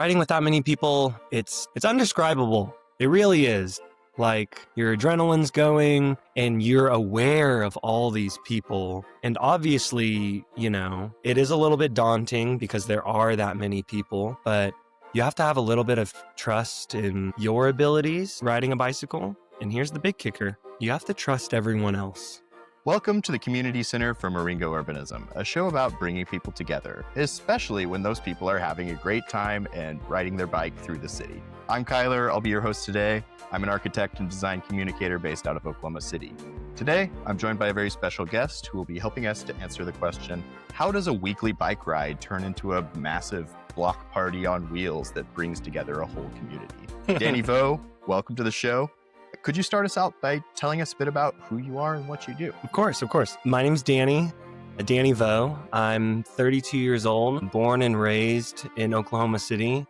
Riding with that many people, it's undescribable. It really is. Like, your adrenaline's going and you're aware of all these people. And obviously, it is a little bit daunting because there are that many people, but you have to have a little bit of trust in your abilities riding a bicycle. And here's the big kicker. You have to trust everyone else. Welcome to the Community Center for Eryngo Urbanism, a show about bringing people together, especially when those people are having a great time and riding their bike through the city. I'm Kyler, I'll be your host today. I'm an architect and design communicator based out of Oklahoma City. Today, I'm joined by a very special guest who will be helping us to answer the question, how does a weekly bike ride turn into a massive block party on wheels that brings together a whole community? Danny Vo, welcome to the show. Could you start us out by telling us a bit about who you are and what you do? Of course. My name's Danny Vo. I'm 32 years old, born and raised in Oklahoma City.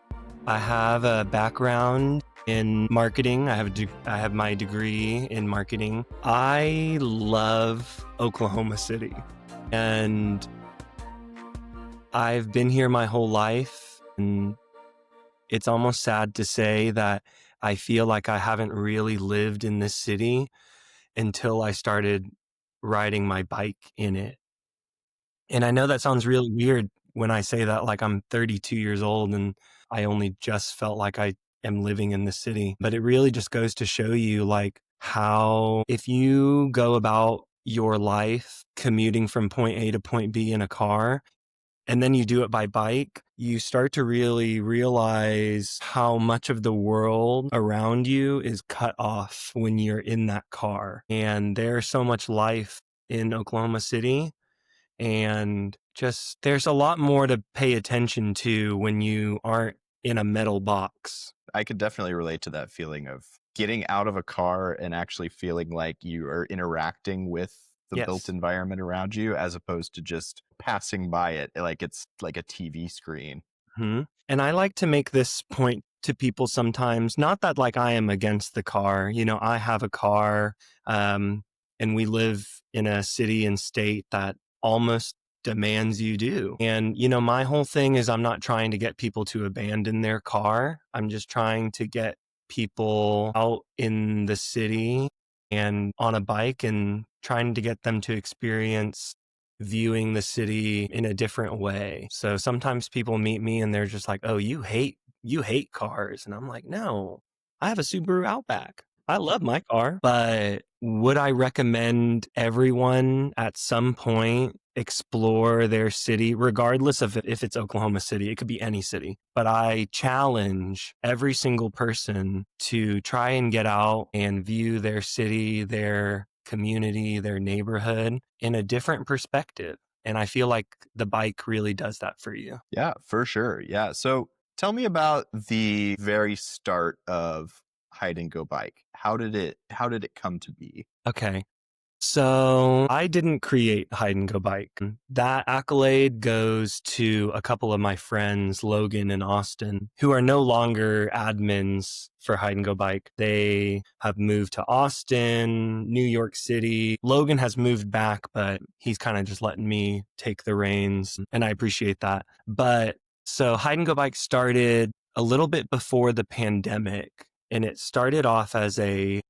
I have a background in marketing. I have my degree in marketing. I love Oklahoma City, and I've been here my whole life, and it's almost sad to say that I feel like I haven't really lived in this city until I started riding my bike in it. And I know that sounds really weird when I say that, like I'm 32 years old and I only just felt like I am living in the city. But it really just goes to show you like how if you go about your life commuting from point A to point B in a car, and then you do it by bike, you start to really realize how much of the world around you is cut off when you're in that car. And there's so much life in Oklahoma City. And just there's a lot more to pay attention to when you aren't in a metal box. I could definitely relate to that feeling of getting out of a car and actually feeling like you are interacting with the built environment around you, as opposed to just passing by it like it's like a TV screen. Mm-hmm. And I like to make this point to people sometimes, not that like I am against the car. I have a car, and we live in a city and state that almost demands you do. And, my whole thing is I'm not trying to get people to abandon their car. I'm just trying to get people out in the city and on a bike and trying to get them to experience viewing the city in a different way. So sometimes people meet me and they're just like, oh, you hate cars. And I'm like, no, I have a Subaru Outback. I love my car. But would I recommend everyone at some point explore their city, regardless of if it's Oklahoma City? It could be any city. But I challenge every single person to try and get out and view their city, their community, their neighborhood in a different perspective. And I feel like the bike really does that for you. Yeah, for sure. Yeah. So tell me about the very start of HideAndGoBike. How did it come to be? Okay. So I didn't create HideAndGoBike. That accolade goes to a couple of my friends, Logan and Austin, who are no longer admins for HideAndGoBike. They have moved to Austin, New York City. Logan has moved back, but he's kind of just letting me take the reins, and I appreciate that. But so HideAndGoBike started a little bit before the pandemic, and it started off as a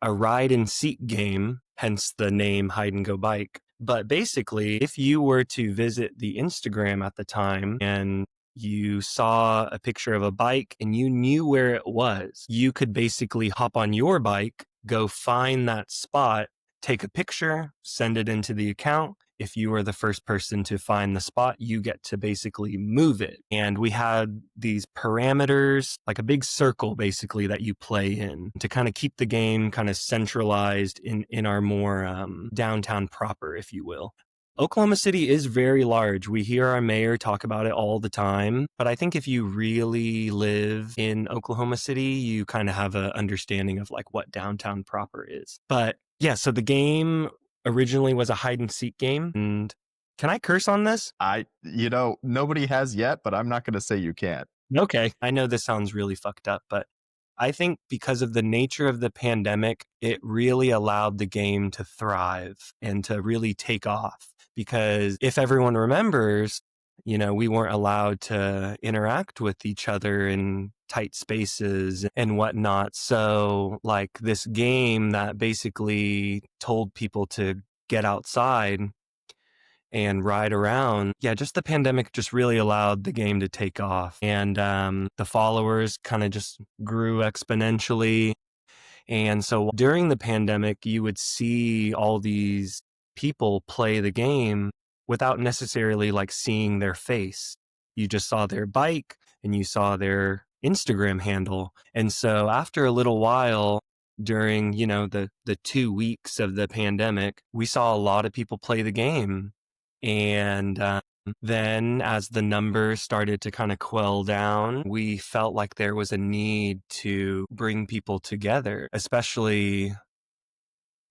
ride and seek game, hence the name HideAndGoBike. But basically, if you were to visit the Instagram at the time and you saw a picture of a bike and you knew where it was, you could basically hop on your bike, go find that spot, take a picture, send it into the account. If you were the first person to find the spot, you get to basically move it. And we had these parameters, like a big circle basically that you play in to kind of keep the game kind of centralized in our more downtown proper, if you will. Oklahoma City is very large. We hear our mayor talk about it all the time. But I think if you really live in Oklahoma City, you kind of have an understanding of like what downtown proper is. But yeah, so the game originally was a hide and seek game. And can I curse on this? Nobody has yet, but I'm not going to say you can't. Okay. I know this sounds really fucked up, but I think because of the nature of the pandemic, it really allowed the game to thrive and to really take off. Because if everyone remembers, We weren't allowed to interact with each other in tight spaces and whatnot. So, like, this game that basically told people to get outside and ride around. Yeah, just the pandemic just really allowed the game to take off. And the followers kind of just grew exponentially. And so during the pandemic, you would see all these people play the game without necessarily like seeing their face. You just saw their bike and you saw their Instagram handle. And so after a little while, during, the 2 weeks of the pandemic, we saw a lot of people play the game. And then as the numbers started to kind of quell down, we felt like there was a need to bring people together, especially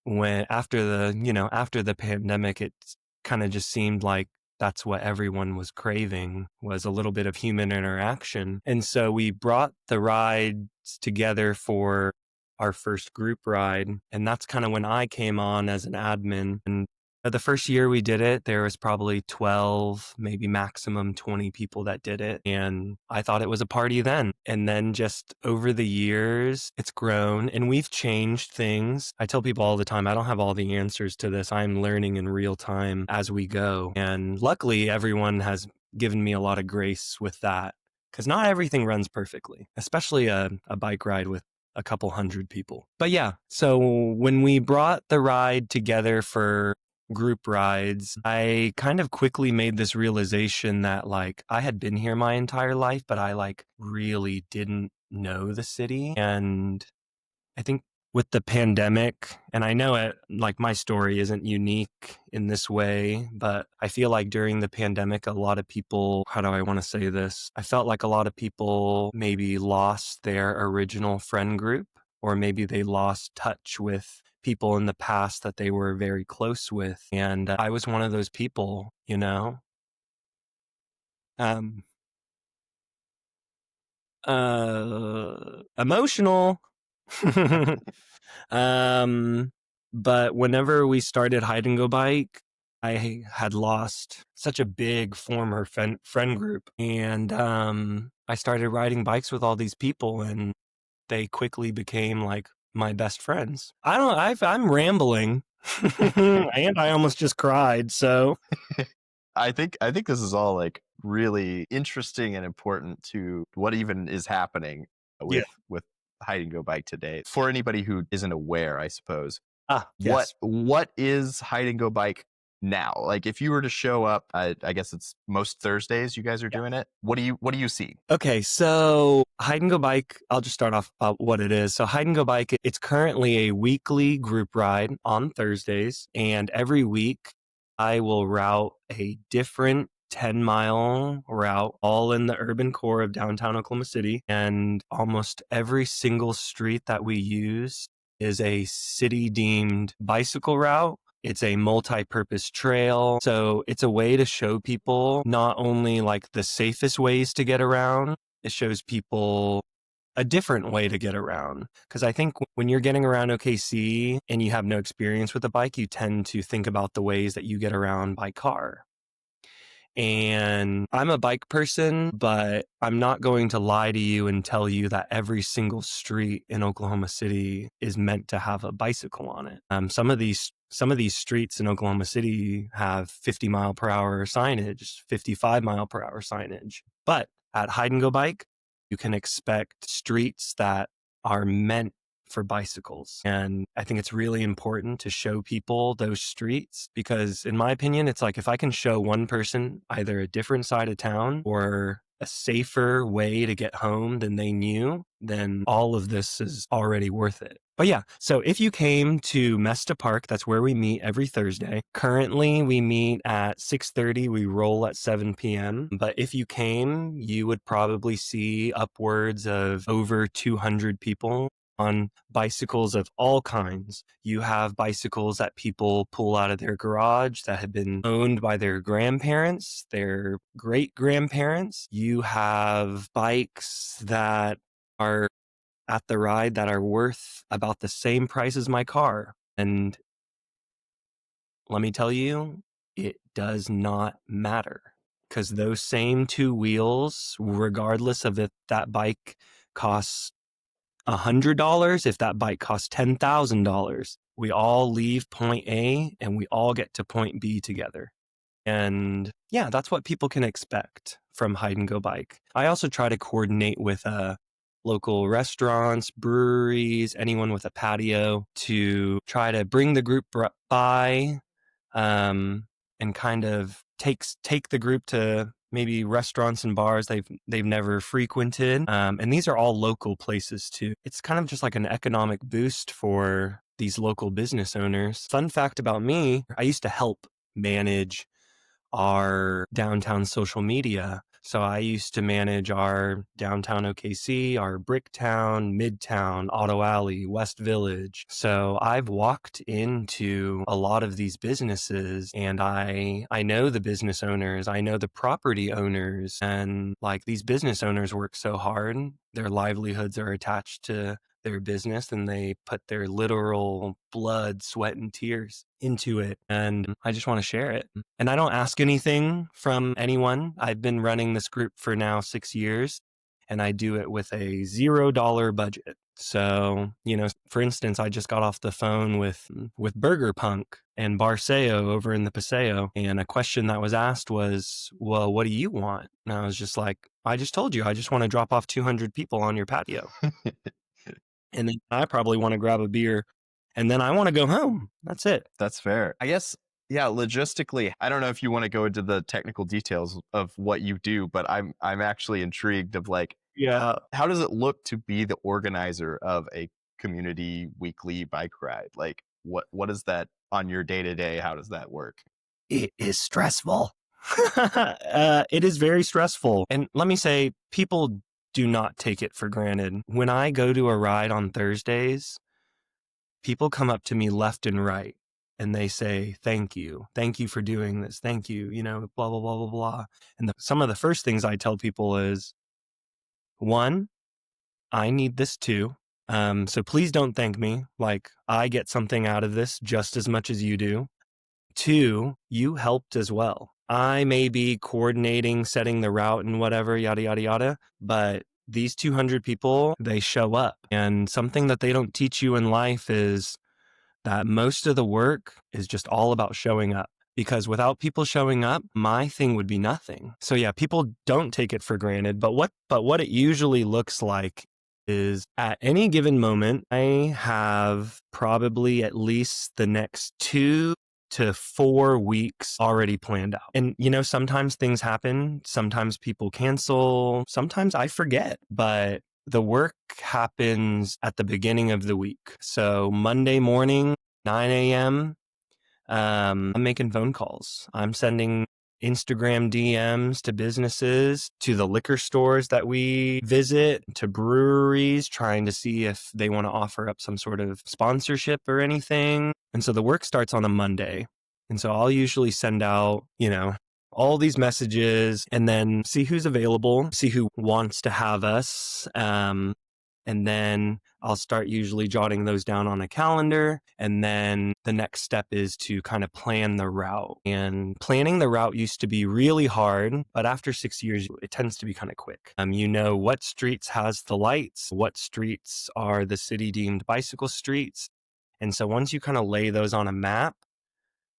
when after the pandemic, it kind of just seemed like that's what everyone was craving, was a little bit of human interaction. And so we brought the rides together for our first group ride. And that's kind of when I came on as an admin. And the first year we did it, there was probably 12, maybe maximum 20 people that did it. And I thought it was a party then. And then just over the years, it's grown and we've changed things. I tell people all the time, I don't have all the answers to this. I'm learning in real time as we go. And luckily, everyone has given me a lot of grace with that, because not everything runs perfectly, especially a bike ride with a couple hundred people. But yeah, so when we brought the ride together for group rides, I kind of quickly made this realization that like I had been here my entire life, but I like really didn't know the city. And I think with the pandemic, and I know it, like my story isn't unique in this way, but I feel like during the pandemic, a lot of people, how do I want to say this? I felt like a lot of people maybe lost their original friend group, or maybe they lost touch with people in the past that they were very close with. And I was one of those people. Um, Emotional. Um, but whenever we started Hide and Go Bike, I had lost such a big former friend group. And I started riding bikes with all these people, and they quickly became like my best friends. I'm rambling. And I almost just cried. So I think this is all like really interesting and important to what even is happening yeah. with Hide and Go Bike today. For anybody who isn't aware, I suppose, what Yes. what is Hide and Go Bike now? Like, if you were to show up, I guess it's most Thursdays you guys are doing it. What do you see? Okay, so Hide and Go Bike, I'll just start off about what it is. So Hide and Go Bike, it's currently a weekly group ride on Thursdays, and every week I will route a different 10-mile route, all in the urban core of downtown Oklahoma City. And almost every single street that we use is a city deemed bicycle route. It's a multi-purpose trail. So it's a way to show people not only like the safest ways to get around, it shows people a different way to get around. Because I think when you're getting around OKC and you have no experience with a bike, you tend to think about the ways that you get around by car. And I'm a bike person, but I'm not going to lie to you and tell you that every single street in Oklahoma City is meant to have a bicycle on it. Some of these streets in Oklahoma City have 50-mile-per-hour signage, 55-mile-per-hour signage. But at Hide and Go Bike, you can expect streets that are meant for bicycles. And I think it's really important to show people those streets, because in my opinion, it's like if I can show one person either a different side of town or a safer way to get home than they knew, then all of this is already worth it. But yeah, so if you came to Mesta Park, that's where we meet every Thursday. Currently, we meet at 6:30. We roll at 7 p.m. But if you came, you would probably see upwards of over 200 people on bicycles of all kinds. You have bicycles that people pull out of their garage that have been owned by their grandparents, their great grandparents. You have bikes that are at the ride that are worth about the same price as my car. And let me tell you, it does not matter. because those same two wheels, regardless of if that bike costs $100, if that bike costs $10,000, we all leave point A and we all get to point B together. And yeah, that's what people can expect from Hide and Go Bike. I also try to coordinate with local restaurants, breweries, anyone with a patio to try to bring the group by and kind of take the group to maybe restaurants and bars they've never frequented. And these are all local places too. It's kind of just like an economic boost for these local business owners. Fun fact about me, I used to help manage our downtown social media. So I used to manage our downtown OKC, our Bricktown, Midtown, Auto Alley, West Village. So I've walked into a lot of these businesses and I know the business owners, I know the property owners, and like these business owners work so hard. Their livelihoods are attached to their business and they put their literal blood, sweat, and tears into it. And I just want to share it. And I don't ask anything from anyone. I've been running this group for now 6 years and I do it with a $0 budget. So, for instance, I just got off the phone with Burger Punk and Barceo over in the Paseo. And a question that was asked was, well, what do you want? And I was just like, I just told you, I just want to drop off 200 people on your patio. And then I probably want to grab a beer and then I want to go home. That's it. That's fair. I guess, yeah, logistically, I don't know if you want to go into the technical details of what you do, but I'm actually intrigued of like, Yeah. how does it look to be the organizer of a community weekly bike ride? Like what is that on your day-to-day? How does that work? It is stressful. It is very stressful. And let me say, people do not take it for granted. When I go to a ride on Thursdays, people come up to me left and right and they say, thank you. Thank you for doing this. Thank you. Blah, blah, blah, blah, blah. And some of the first things I tell people is, one, I need this too. So please don't thank me. Like I get something out of this just as much as you do. Two, you helped as well. I may be coordinating, setting the route and whatever, yada, yada, yada. But these 200 people, they show up. And something that they don't teach you in life is that most of the work is just all about showing up. Because without people showing up, my thing would be nothing. So yeah, people don't take it for granted. But what it usually looks like is at any given moment, I have probably at least the next 2 to 4 weeks already planned out. And sometimes things happen. Sometimes people cancel. Sometimes I forget. But the work happens at the beginning of the week. So Monday morning, 9 a.m., I'm making phone calls. I'm sending Instagram DMs to businesses, to the liquor stores that we visit, to breweries, trying to see if they want to offer up some sort of sponsorship or anything. And so the work starts on a Monday. And so I'll usually send out, all these messages and then see who's available, see who wants to have us. And then I'll start usually jotting those down on a calendar. And then the next step is to kind of plan the route. And planning the route used to be really hard, but after 6 years, it tends to be kind of quick. You know what streets has the lights, what streets are the city deemed bicycle streets. And so once you kind of lay those on a map,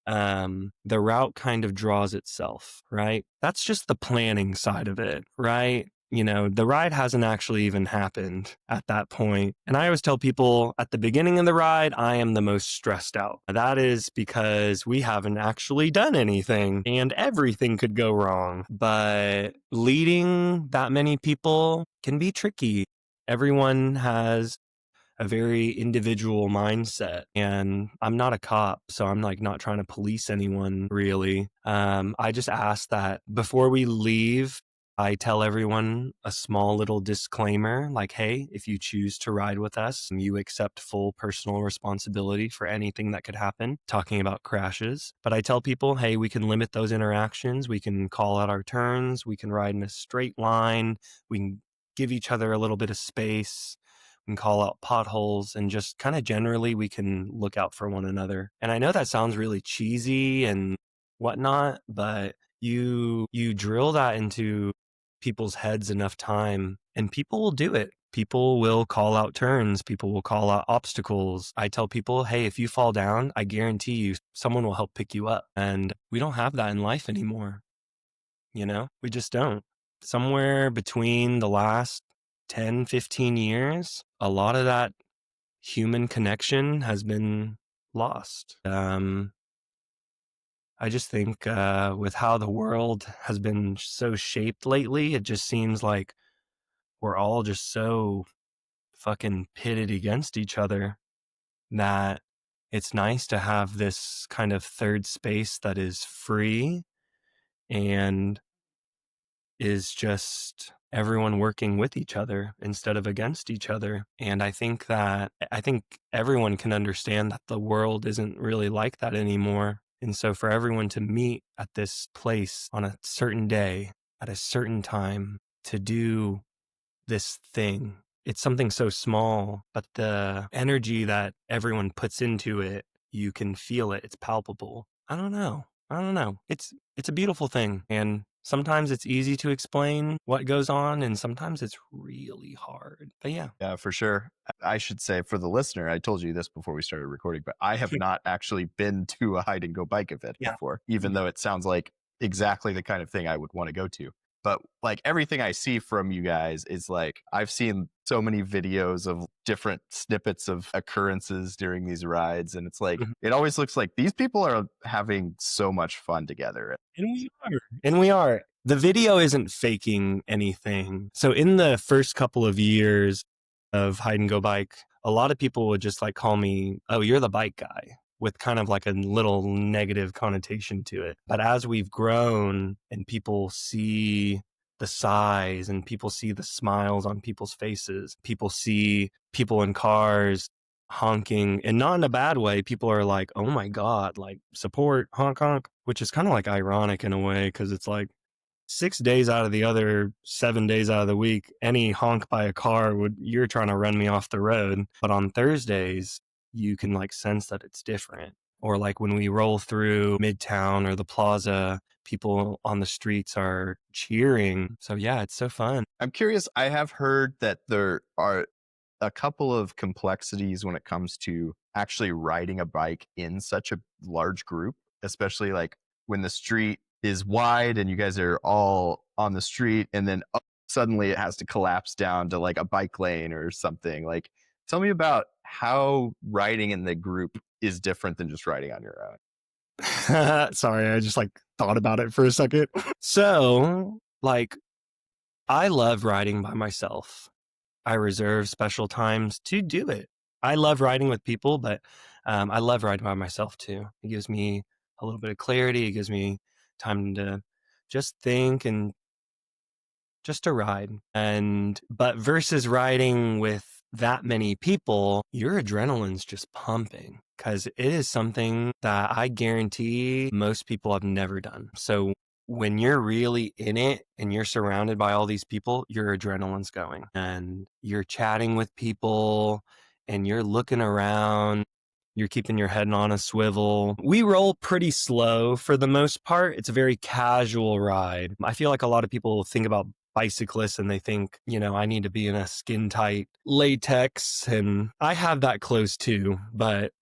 the route kind of draws itself, right? That's just the planning side of it, right? The ride hasn't actually even happened at that point. And I always tell people at the beginning of the ride, I am the most stressed out. That is because we haven't actually done anything and everything could go wrong. But leading that many people can be tricky. Everyone has a very individual mindset, and I'm not a cop, so I'm like not trying to police anyone really. I just ask that before we leave, I tell everyone a small little disclaimer like, hey, if you choose to ride with us, you accept full personal responsibility for anything that could happen, talking about crashes. But I tell people, hey, we can limit those interactions. We can call out our turns. We can ride in a straight line. We can give each other a little bit of space and call out potholes, and just kind of generally we can look out for one another. And I know that sounds really cheesy and whatnot, but You drill that into people's heads enough time and people will do it. People will call out turns. People will call out obstacles. I tell people, hey, if you fall down, I guarantee you someone will help pick you up. And we don't have that in life anymore. We just don't. Somewhere between the last 10, 15 years, a lot of that human connection has been lost. I just think with how the world has been so shaped lately, it just seems like we're all just so fucking pitted against each other that it's nice to have this kind of third space that is free and is just everyone working with each other instead of against each other. And I think everyone can understand that the world isn't really like that anymore. And so for everyone to meet at this place on a certain day at a certain time to do this thing, it's something so small, but the energy that everyone puts into it, you can feel it. It's palpable. I don't know. It's a beautiful thing. And sometimes it's easy to explain what goes on and sometimes it's really hard. But yeah. Yeah, for sure. I should say for the listener, I told you this before we started recording, but I have not actually been to a hide and go bike event Yeah. before, even though it sounds like exactly the kind of thing I would want to go to. But like everything I see from you guys is like, I've seen so many videos of different snippets of occurrences during these rides. And it's like, Mhm. it always looks like these people are having so much fun together. And we are. The video isn't faking anything. So in the first couple of years of Hide and Go Bike, a lot of people would just like call me, oh, you're the bike guy, with kind of like a little negative connotation to it. But as we've grown and people see the size and people see the smiles on people's faces, people see people in cars honking, and not in a bad way. People are like, oh my God, like support, honk, honk, which is kind of like ironic in a way because it's like 6 days out of the other 7 days out of the week, any honk by a car you're trying to run me off the road. But on Thursdays, you can like sense that it's different. Or like when we roll through Midtown or the plaza, people on the streets are cheering. So yeah, it's so fun. I'm curious, I have heard that there are a couple of complexities when it comes to actually riding a bike in such a large group, especially like when the street is wide and you guys are all on the street and then suddenly it has to collapse down to like a bike lane or something. Like, tell me about how riding in the group is different than just riding on your own. Sorry, I just like thought about it for a second. So, like, I love riding by myself. I reserve special times to do it. I love riding with people, but I love riding by myself too. It gives me a little bit of clarity. It gives me time to just think and just to ride. But versus riding with that many people, your adrenaline's just pumping because it is something that I guarantee most people have never done. So when you're really in it and you're surrounded by all these people, your adrenaline's going and you're chatting with people and you're looking around. You're keeping your head on a swivel. We roll pretty slow for the most part. It's a very casual ride. I feel like a lot of people think about bicyclists and they think, I need to be in a skin tight latex, and I have that close too, but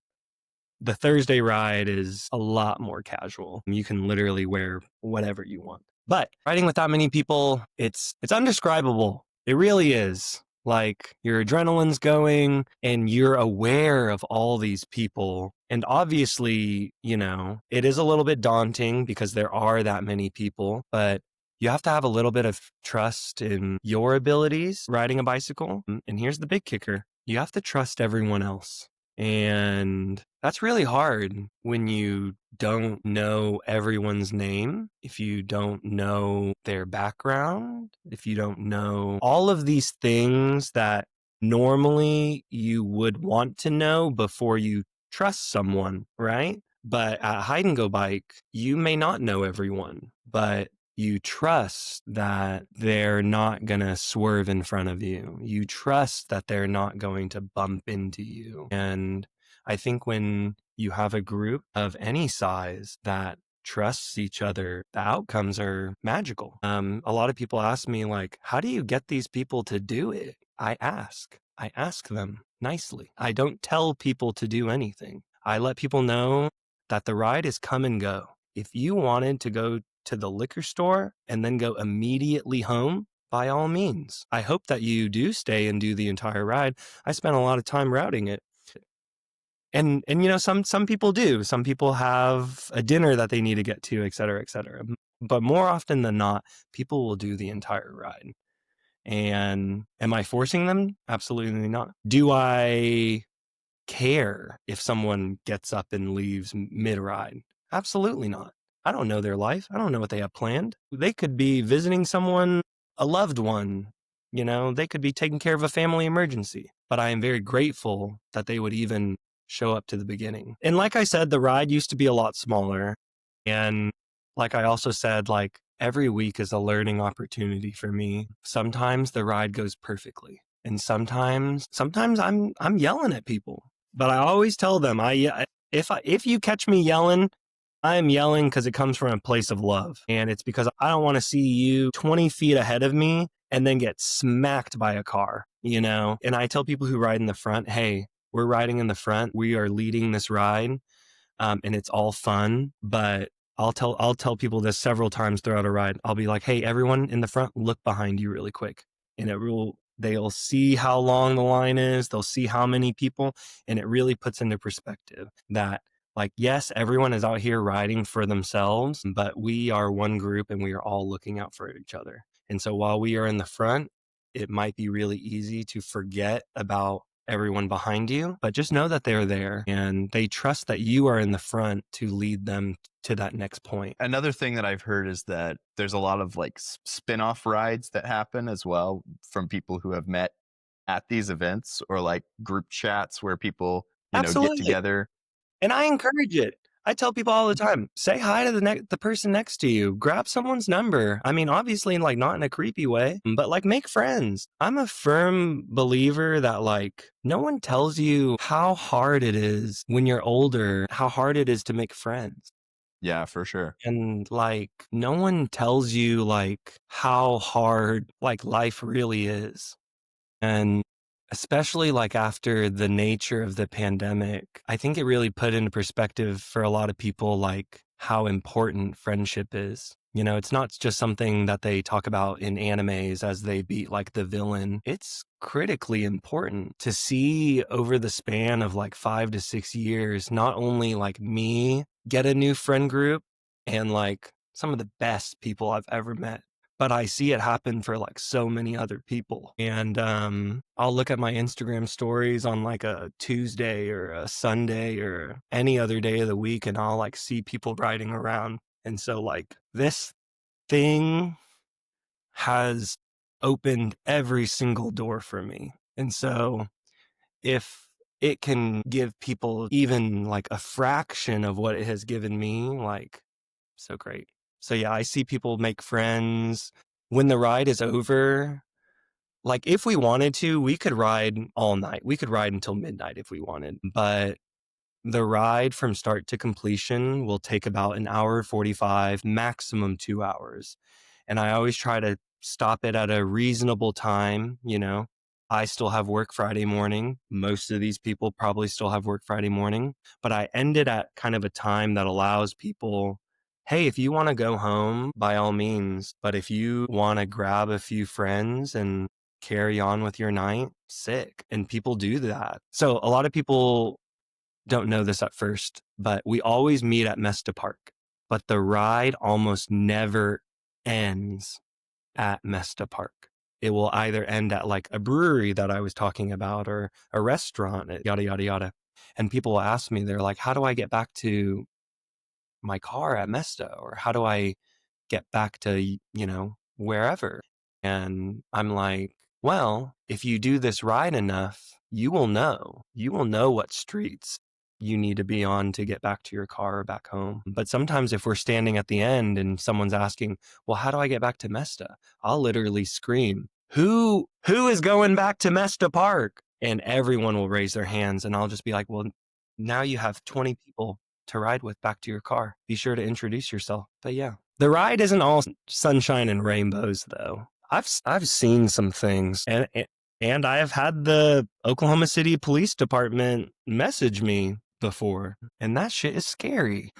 the Thursday ride is a lot more casual. You can literally wear whatever you want. But riding with that many people, it's undescribable. It really is. Like your adrenaline's going and you're aware of all these people. And obviously, it is a little bit daunting because there are that many people, but you have to have a little bit of trust in your abilities riding a bicycle. And here's the big kicker. You have to trust everyone else. And that's really hard when you don't know everyone's name, if you don't know their background, if you don't know all of these things that normally you would want to know before you trust someone, right? But at Hide and Go Bike, you may not know everyone, but you trust that they're not going to swerve in front of you. You trust that they're not going to bump into you. And I think when you have a group of any size that trusts each other, the outcomes are magical. A lot of people ask me, like, how do you get these people to do it? I ask them nicely. I don't tell people to do anything. I let people know that the ride is come and go. If you wanted to go to the liquor store and then go immediately home, by all means. I hope that you do stay and do the entire ride. I spent a lot of time routing it. And you know, some people do. Some people have a dinner that they need to get to, et cetera, et cetera. But more often than not, people will do the entire ride. And am I forcing them? Absolutely not. Do I care if someone gets up and leaves mid-ride? Absolutely not. I don't know their life. I don't know what they have planned. They could be visiting someone, a loved one, you know, they could be taking care of a family emergency. But I am very grateful that they would even show up to the beginning. And like I said, the ride used to be a lot smaller. And like I also said, like every week is a learning opportunity for me. Sometimes the ride goes perfectly. And sometimes I'm yelling at people. But I always tell them, if you catch me yelling, I'm yelling because it comes from a place of love. And it's because I don't want to see you 20 feet ahead of me and then get smacked by a car, you know? And I tell people who ride in the front, hey, we're riding in the front. We are leading this ride. And it's all fun, but I'll tell people this several times throughout a ride. I'll be like, hey, everyone in the front, look behind you really quick. And they'll see how long the line is. They'll see how many people, and it really puts into perspective that, like, yes, everyone is out here riding for themselves, but we are one group and we are all looking out for each other. And so while we are in the front, it might be really easy to forget about everyone behind you, but just know that they're there and they trust that you are in the front to lead them to that next point. Another thing that I've heard is that there's a lot of like spin-off rides that happen as well from people who have met at these events, or like group chats where people, get Absolutely. together. And I encourage it. I tell people all the time, say hi to the person next to you, grab someone's number. I mean, obviously, like, not in a creepy way, but like, make friends. I'm a firm believer that, like, no one tells you how hard it is when you're older, how hard it is to make friends. Yeah, for sure. And like, no one tells you like how hard like life really is. And especially like after the nature of the pandemic, I think it really put into perspective for a lot of people like how important friendship is. You know, it's not just something that they talk about in animes as they beat like the villain. It's critically important to see over the span of like 5 to 6 years, not only like me get a new friend group and like some of the best people I've ever met, but I see it happen for like so many other people. And I'll look at my Instagram stories on like a Tuesday or a Sunday or any other day of the week, and I'll like see people riding around. And so like this thing has opened every single door for me. And so if it can give people even like a fraction of what it has given me, like, so great. So yeah, I see people make friends. When the ride is over, like if we wanted to, we could ride all night. We could ride until midnight if we wanted. But the ride from start to completion will take about an hour 45, maximum 2 hours. And I always try to stop it at a reasonable time. You know, I still have work Friday morning. Most of these people probably still have work Friday morning, but I end it at kind of a time that allows people, hey, if you want to go home, by all means. But if you want to grab a few friends and carry on with your night, sick. And people do that. So a lot of people don't know this at first, but we always meet at Mesta Park. But the ride almost never ends at Mesta Park. It will either end at like a brewery that I was talking about or a restaurant, yada, yada, yada. And people will ask me, they're like, how do I get back to my car at Mesta? Or how do I get back to, you know, wherever? And I'm like, well, if you do this ride enough, you will know. You will know what streets you need to be on to get back to your car or back home. But sometimes if we're standing at the end and someone's asking, well, how do I get back to Mesta? I'll literally scream, who is going back to Mesta Park? And everyone will raise their hands and I'll just be like, well, now you have 20 people. to ride with back to your car. Be sure to introduce yourself. But yeah, the ride isn't all sunshine and rainbows, though. I've seen some things, and I have had the Oklahoma City Police Department message me before, and that shit is scary.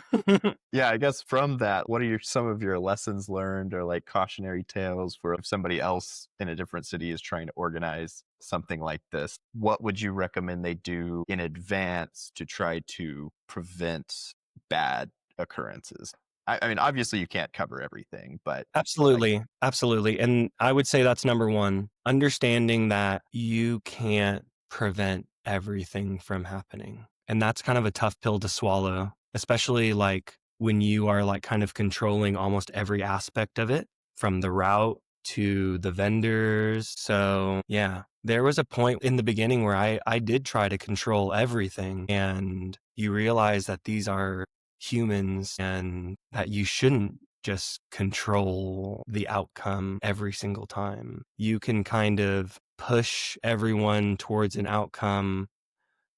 Yeah, I guess from that, what are some of your lessons learned or like cautionary tales for if somebody else in a different city is trying to organize something like this? What would you recommend they do in advance to try to prevent bad occurrences? I mean, obviously you can't cover everything, but like, Absolutely. Absolutely. And I would say that's number one, understanding that you can't prevent everything from happening. And that's kind of a tough pill to swallow, especially like when you are like kind of controlling almost every aspect of it, from the route to the vendors. So yeah, there was a point in the beginning where I did try to control everything, and you realize that these are humans and that you shouldn't just control the outcome every single time. You can kind of push everyone towards an outcome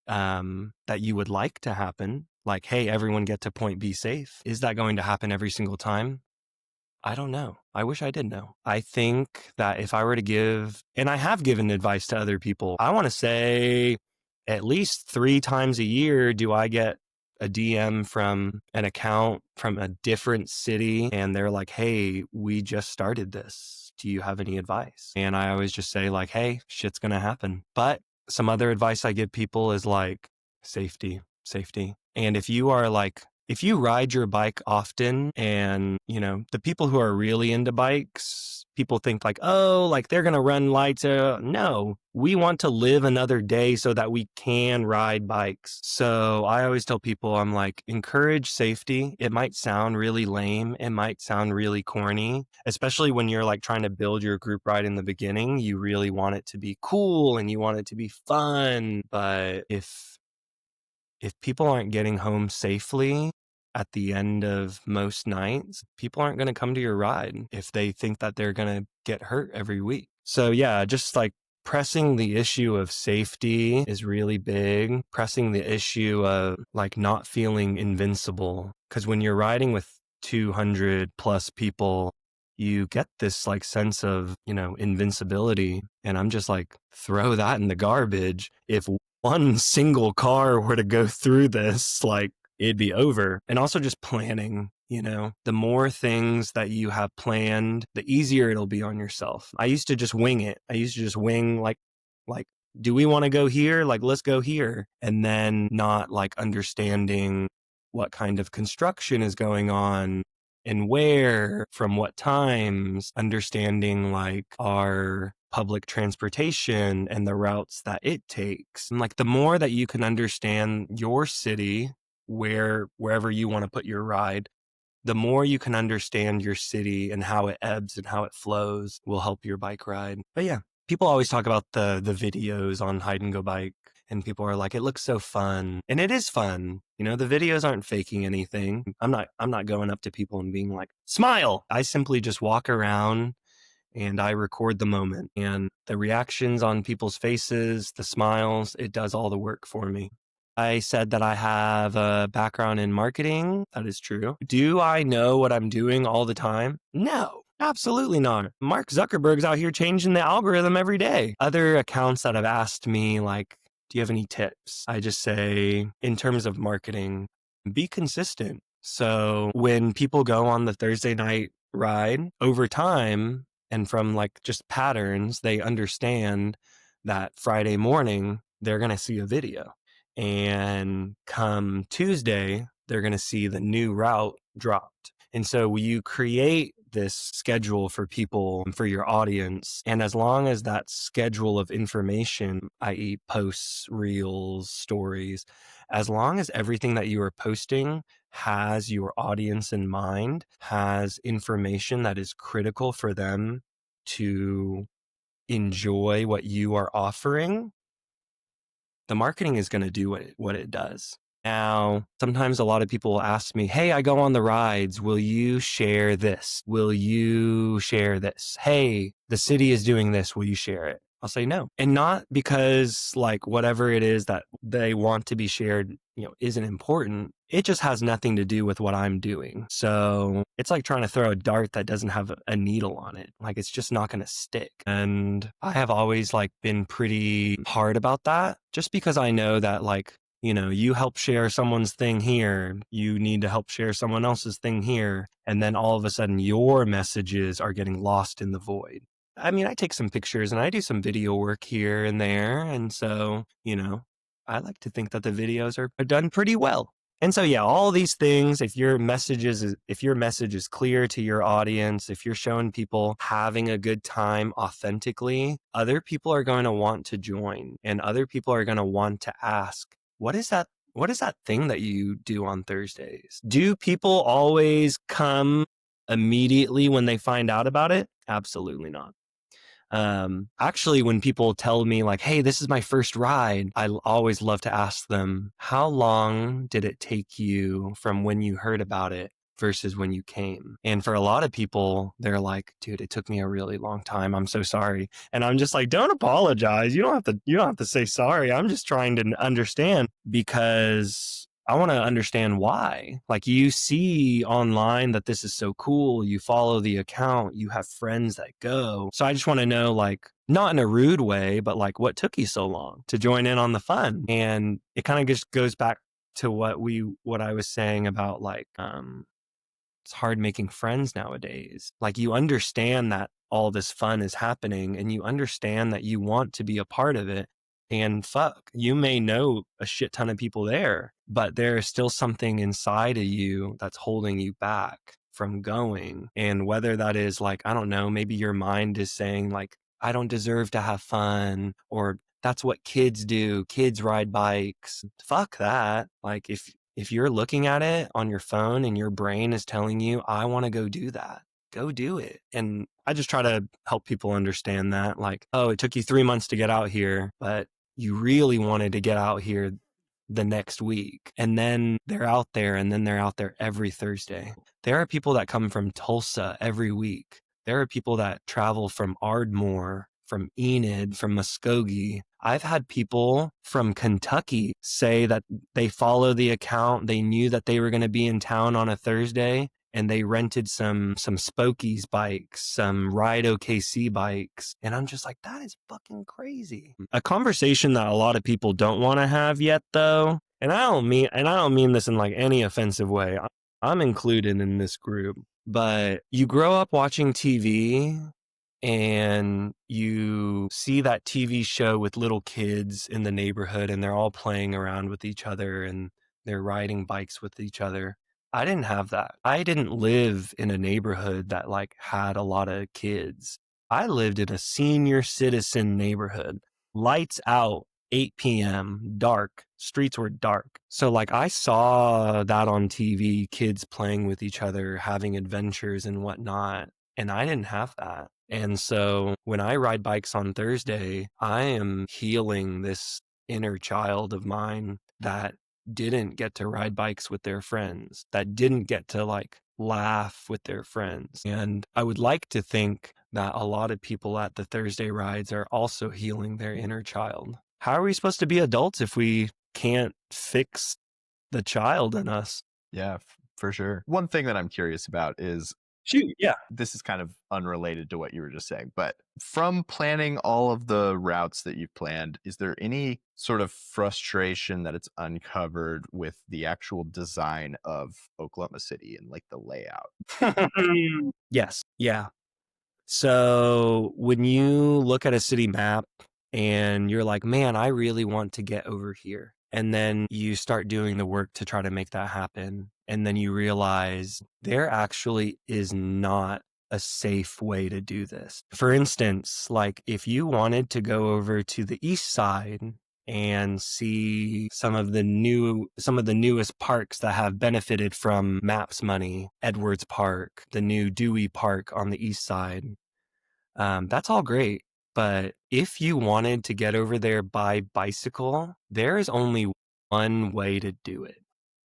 that you would like to happen. Like, hey, everyone get to point B safe. Is that going to happen every single time? I don't know. I wish I did know. I think that if I were to give, and I have given advice to other people, I want to say at least 3 times a year do I get a DM from an account from a different city, and they're like, hey, we just started this. Do you have any advice? And I always just say like, hey, shit's going to happen. But some other advice I give people is like safety, safety. And if you are like, if you ride your bike often, and, you know, the people who are really into bikes, people think like, oh, like they're going to run lights. No, we want to live another day so that we can ride bikes. So I always tell people, I'm like, encourage safety. It might sound really lame. It might sound really corny, especially when you're like trying to build your group ride in the beginning. You really want it to be cool and you want it to be fun. But if people aren't getting home safely at the end of most nights, people aren't going to come to your ride if they think that they're going to get hurt every week. So yeah, just like pressing the issue of safety is really big. Pressing the issue of like not feeling invincible. Because when you're riding with 200 plus people, you get this like sense of, you know, invincibility. And I'm just like, throw that in the garbage. If one single car were to go through this, like it'd be over. And also just planning, you know, the more things that you have planned, the easier it'll be on yourself. I used to just wing it. I used to just wing like, do we want to go here? Like, let's go here. And then not like understanding what kind of construction is going on and where, from what times, understanding like our public transportation and the routes that it takes. And like the more that you can understand your city, wherever you want to put your ride, the more you can understand your city and how it ebbs and how it flows will help your bike ride. But yeah, people always talk about the videos on Hide and Go Bike, and people are like, it looks so fun. And it is fun. You know, the videos aren't faking anything. I'm not going up to people and being like, smile. I simply just walk around and I record the moment, and the reactions on people's faces, the smiles, it does all the work for me. I said that I have a background in marketing. That is true. Do I know what I'm doing all the time? No, absolutely not. Mark Zuckerberg's out here changing the algorithm every day. Other accounts that have asked me, like, do you have any tips? I just say, in terms of marketing, be consistent. So when people go on the Thursday night ride, over time, and from like just patterns, they understand that Friday morning, they're going to see a video. And come Tuesday, they're going to see the new route dropped. And so you create this schedule for people, for your audience. And as long as that schedule of information, i.e. posts, reels, stories, as long as everything that you are posting has your audience in mind, has information that is critical for them to enjoy what you are offering, the marketing is going to do what it does. Now, sometimes a lot of people will ask me, hey, I go on the rides. Will you share this? Will you share this? Hey, the city is doing this. Will you share it? I'll say no. And not because like whatever it is that they want to be shared, isn't important. It just has nothing to do with what I'm doing. So it's like trying to throw a dart that doesn't have a needle on it. Like it's just not going to stick. And I have always like been pretty hard about that, just because I know that like, you help share someone's thing here, you need to help share someone else's thing here. And then all of a sudden your messages are getting lost in the void. I mean, I take some pictures and I do some video work here and there. And so, I like to think that the videos are done pretty well. And so, yeah, all these things, if your message is clear to your audience, if you're showing people having a good time authentically, other people are going to want to join and other people are going to want to ask, what is that thing that you do on Thursdays? Do people always come immediately when they find out about it? Absolutely not. Actually, when people tell me like, hey, this is my first ride, I always love to ask them, how long did it take you from when you heard about it versus when you came? And for a lot of people, they're like, dude, it took me a really long time. I'm so sorry. And I'm just like, don't apologize. You don't have to say sorry. I'm just trying to understand, because I want to understand why. Like, you see online that this is so cool. You follow the account, you have friends that go. So I just want to know, like, not in a rude way, but like, what took you so long to join in on the fun? And it kind of just goes back to what I was saying about like, it's hard making friends nowadays. Like, you understand that all this fun is happening and you understand that you want to be a part of it. And fuck, you may know a shit ton of people there, but there is still something inside of you that's holding you back from going. And whether that is like, I don't know, maybe your mind is saying like, I don't deserve to have fun, or that's what kids do. Kids ride bikes. Fuck that. Like, if you're looking at it on your phone and your brain is telling you, I want to go do that, go do it. And I just try to help people understand that, like, oh, it took you 3 months to get out here, but you really wanted to get out here the next week. And then they're out there, and then they're out there every Thursday. There are people that come from Tulsa every week. There are people that travel from Ardmore, from Enid, from Muskogee. I've had people from Kentucky say that they follow the account. They knew that they were going to be in town on a Thursday, and they rented some Spokies bikes, some Ride OKC bikes. And I'm just like, that is fucking crazy. A conversation that a lot of people don't want to have yet, though. And I don't mean this in like any offensive way. I'm included in this group, but you grow up watching TV and you see that TV show with little kids in the neighborhood and they're all playing around with each other and they're riding bikes with each other. I didn't have that. I didn't live in a neighborhood that like had a lot of kids. I lived in a senior citizen neighborhood, lights out, 8 p.m., dark, streets were dark. So like, I saw that on TV, kids playing with each other, having adventures and whatnot. And I didn't have that. And so when I ride bikes on Thursday, I am healing this inner child of mine that didn't get to ride bikes with their friends, that didn't get to like laugh with their friends. And I would like to think that a lot of people at the Thursday rides are also healing their inner child. How are we supposed to be adults if we can't fix the child in us? Yeah, for sure. One thing that I'm curious about is, Shoot, yeah. this is kind of unrelated to what you were just saying, but from planning all of the routes that you've planned, is there any sort of frustration that it's uncovered with the actual design of Oklahoma City and like the layout? Yes. Yeah. So when you look at a city map and you're like, man, I really want to get over here. And then you start doing the work to try to make that happen. And then you realize there actually is not a safe way to do this. For instance, like if you wanted to go over to the east side and see some of the newest parks that have benefited from MAPS money, Edwards Park, the new Dewey Park on the east side, that's all great. But if you wanted to get over there by bicycle, there is only one way to do it.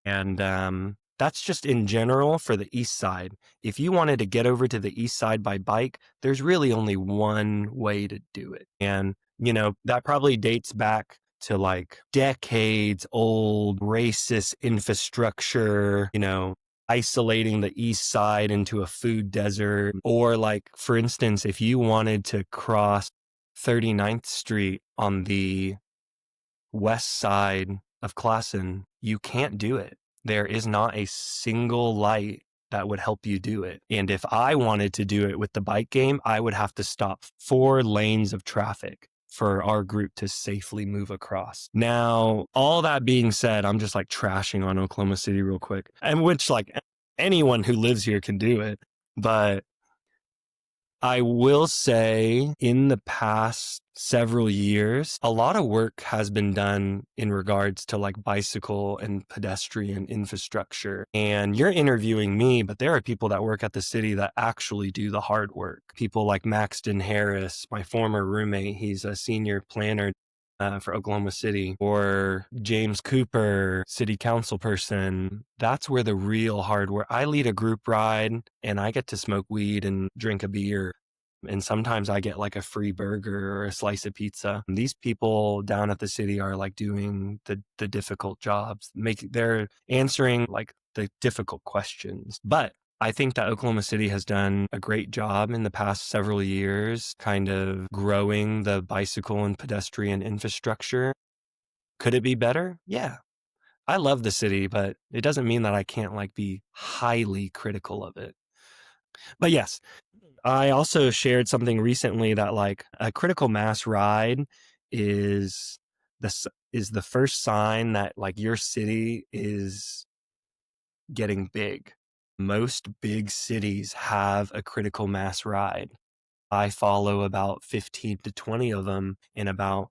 And that's just in general for the east side. If you wanted to get over to the east side by bike, there's really only one way to do it. And that probably dates back to like decades old racist infrastructure, isolating the east side into a food desert. Or like, for instance, if you wanted to cross 39th Street on the west side of Classen, you can't do it. There is not a single light that would help you do it. And if I wanted to do it with the bike game, I would have to stop 4 lanes of traffic for our group to safely move across. Now, all that being said, I'm just like trashing on Oklahoma City real quick, and which like anyone who lives here can do it. But I will say in the past several years, a lot of work has been done in regards to like bicycle and pedestrian infrastructure. And you're interviewing me, but there are people that work at the city that actually do the hard work. People like Maxton Harris, my former roommate, he's a senior planner for Oklahoma City, or James Cooper, city council person. That's where the real hard work. I lead a group ride and I get to smoke weed and drink a beer. And sometimes I get like a free burger or a slice of pizza. And these people down at the city are like doing the difficult jobs. They're answering like the difficult questions. But I think that Oklahoma City has done a great job in the past several years, kind of growing the bicycle and pedestrian infrastructure. Could it be better? Yeah. I love the city, but it doesn't mean that I can't like be highly critical of it. But yes, I also shared something recently that like a critical mass ride is the first sign that like your city is getting big. Most big cities have a critical mass ride. I follow about 15 to 20 of them in about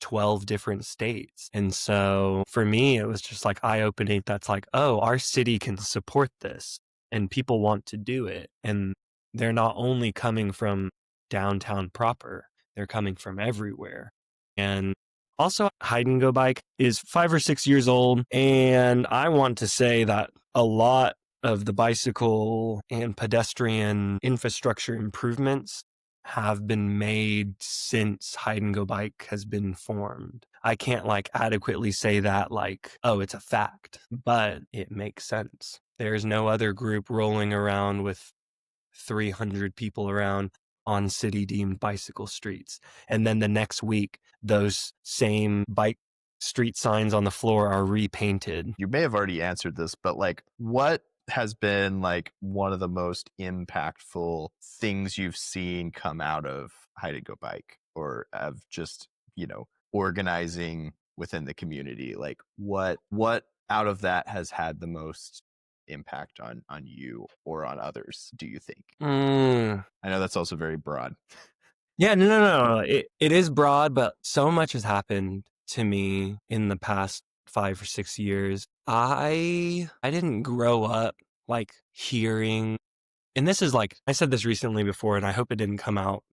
12 different states. And so for me, it was just like eye-opening. That's like, oh, our city can support this and people want to do it. And they're not only coming from downtown proper, they're coming from everywhere. And also, HideAndGoBike is 5 or 6 years old. And I want to say that a lot of the bicycle and pedestrian infrastructure improvements have been made since HideAndGoBike has been formed. I can't like adequately say that like, oh, it's a fact, but it makes sense. There's no other group rolling around with 300 people around on city deemed bicycle streets. And then the next week, those same bike street signs on the floor are repainted. You may have already answered this, but like, what has been like one of the most impactful things you've seen come out of HideAndGoBike, or of just, organizing within the community? Like what out of that has had the most impact on you or on others, do you think? I know that's also very broad. Yeah, no. It is broad, but so much has happened to me in the past 5 or 6 years. I didn't grow up like hearing, and this is like, I said this recently before, and I hope it didn't come out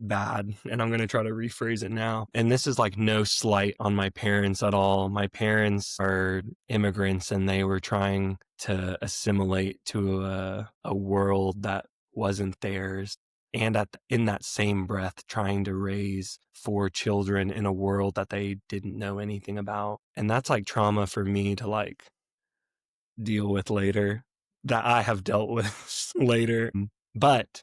bad, and I'm going to try to rephrase it now. And this is like no slight on my parents at all. My parents are immigrants and they were trying to assimilate to a world that wasn't theirs. And in that same breath, trying to raise 4 children in a world that they didn't know anything about. And that's like trauma for me to like deal with later, that I have dealt with later. But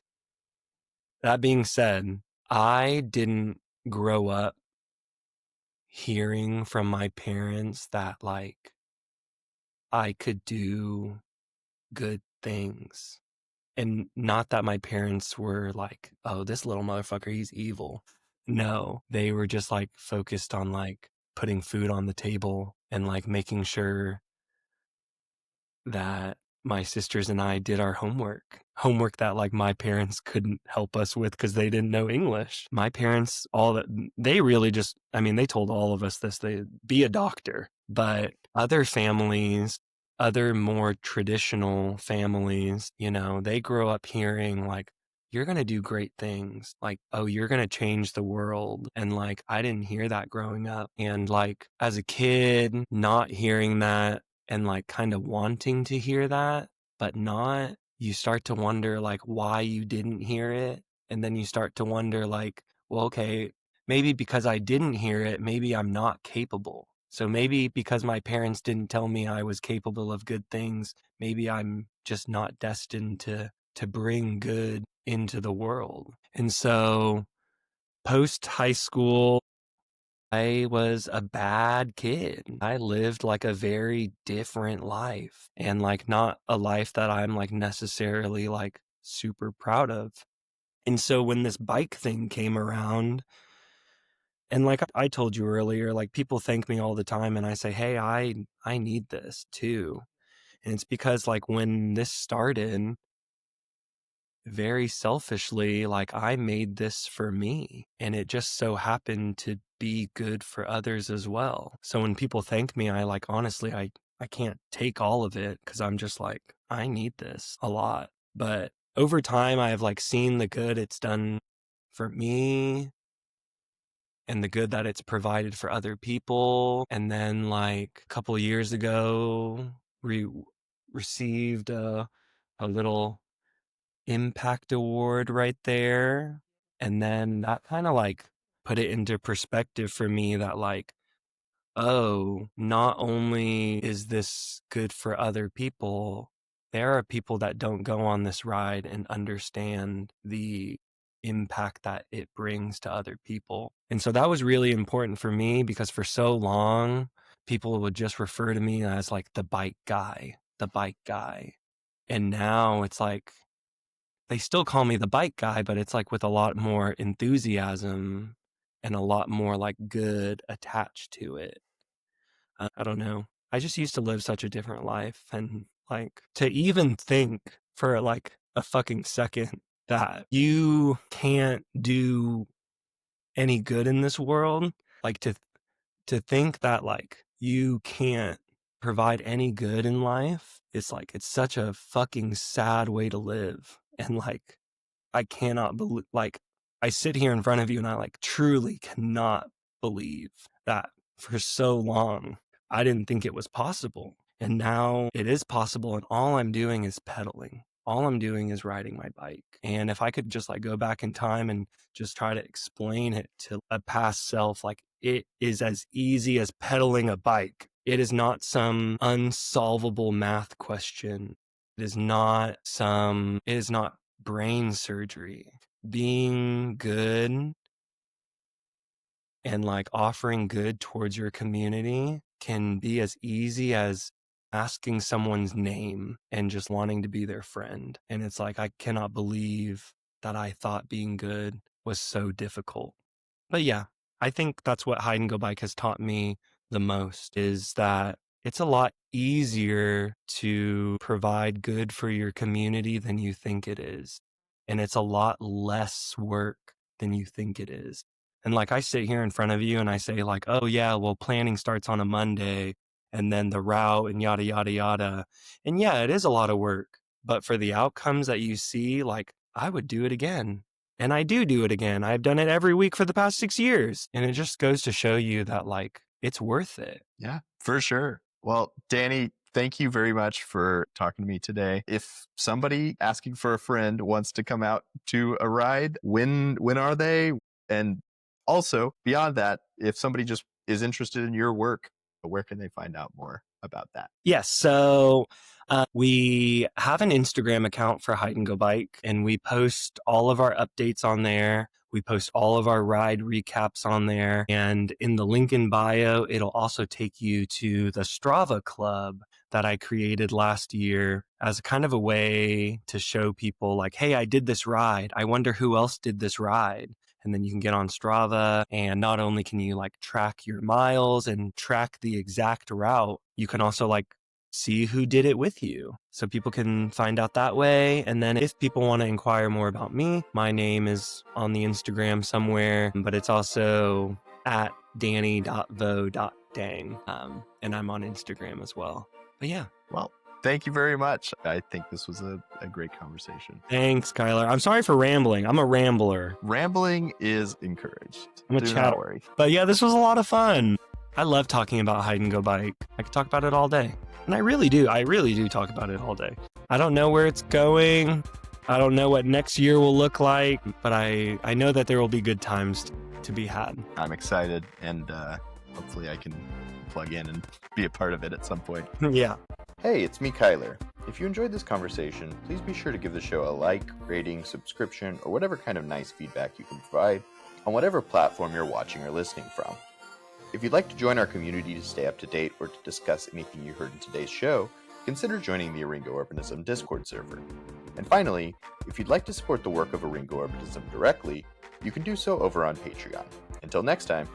that being said, I didn't grow up hearing from my parents that like I could do good things. And not that my parents were like, oh, this little motherfucker, he's evil. No, they were just like focused on like putting food on the table and like making sure that my sisters and I did our homework that like my parents couldn't help us with because they didn't know English. My parents, they really just, I mean, they told all of us this, they be a doctor. But other families, other more traditional families, they grow up hearing like, you're going to do great things. Like, oh, you're going to change the world. And like, I didn't hear that growing up. And like, as a kid, not hearing that, and like kind of wanting to hear that, but not, you start to wonder like why you didn't hear it. And then you start to wonder like, well, okay, maybe because I didn't hear it, maybe I'm not capable. So maybe because my parents didn't tell me I was capable of good things, maybe I'm just not destined to bring good into the world. And so post high school, I was a bad kid. I lived like a very different life, and like not a life that I'm like necessarily like super proud of. And so when this bike thing came around, and like I told you earlier, like people thank me all the time and I say, "Hey, I need this too." And it's because like when this started, very selfishly, like I made this for me, and it just so happened to be good for others as well. So when people thank me, I like honestly I can't take all of it because I'm just like I need this a lot. But over time I have like seen the good it's done for me and the good that it's provided for other people. And then like a couple of years ago, we received a little impact award right there. And then that kind of like put it into perspective for me that like, oh, not only is this good for other people, there are people that don't go on this ride and understand the impact that it brings to other people. And so that was really important for me because for so long, people would just refer to me as like the bike guy, the bike guy. And now it's like, they still call me the bike guy, but it's like with a lot more enthusiasm and a lot more like good attached to it. I don't know. I just used to live such a different life, and like to even think for like a fucking second that you can't do any good in this world, like to think that like you can't provide any good in life, it's like it's such a fucking sad way to live. And like I cannot believe, like, I sit here in front of you and I like truly cannot believe that for so long I didn't think it was possible. And now it is possible. And all I'm doing is pedaling. All I'm doing is riding my bike. And if I could just like go back in time and just try to explain it to a past self, like it is as easy as pedaling a bike. It is not some unsolvable math question. It is not brain surgery. Being good and like offering good towards your community can be as easy as asking someone's name and just wanting to be their friend. And it's like, I cannot believe that I thought being good was so difficult. But yeah, I think that's what Hide and Go Bike has taught me the most, is that it's a lot easier to provide good for your community than you think it is. And it's a lot less work than you think it is. And like I sit here in front of you and I say like, oh yeah, well, planning starts on a Monday and then the route and yada, yada, yada. And yeah, it is a lot of work. But for the outcomes that you see, like I would do it again. And I do it again. I've done it every week for the past 6 years. And it just goes to show you that like it's worth it. Yeah, for sure. Well, Danny, thank you very much for talking to me today. If somebody asking for a friend wants to come out to a ride, when are they? And also, beyond that, if somebody just is interested in your work, where can they find out more about that? Yes. So we have an Instagram account for Hide and Go Bike, and we post all of our updates on there. We post all of our ride recaps on there. And in the link in bio, it'll also take you to the Strava Club that I created last year as kind of a way to show people like, hey, I did this ride. I wonder who else did this ride. And then you can get on Strava, and not only can you like track your miles and track the exact route, you can also like see who did it with you. So people can find out that way. And then if people want to inquire more about me, my name is on the Instagram somewhere, but it's also at danny.vo.dang. And I'm on Instagram as well. But yeah. Well, thank you very much. I think this was a great conversation. Thanks, Kyler. I'm sorry for rambling. I'm a rambler. Rambling is encouraged. I'm a Do chatter. not worry. But yeah, this was a lot of fun. I love talking about Hide and Go Bike. I could talk about it all day. And I really do. I really do talk about it all day. I don't know where it's going. I don't know what next year will look like, but I know that there will be good times. to be had. I'm excited, and hopefully I can plug in and be a part of it at some point. Yeah. Hey, it's me, Kyler. If you enjoyed this conversation, please be sure to give the show a like, rating, subscription, or whatever kind of nice feedback you can provide on whatever platform you're watching or listening from. If you'd like to join our community to stay up to date or to discuss anything you heard in today's show, consider joining the Eryngo Urbanism Discord server. And finally, if you'd like to support the work of Eryngo Urbanism directly, you can do so over on Patreon. Until next time.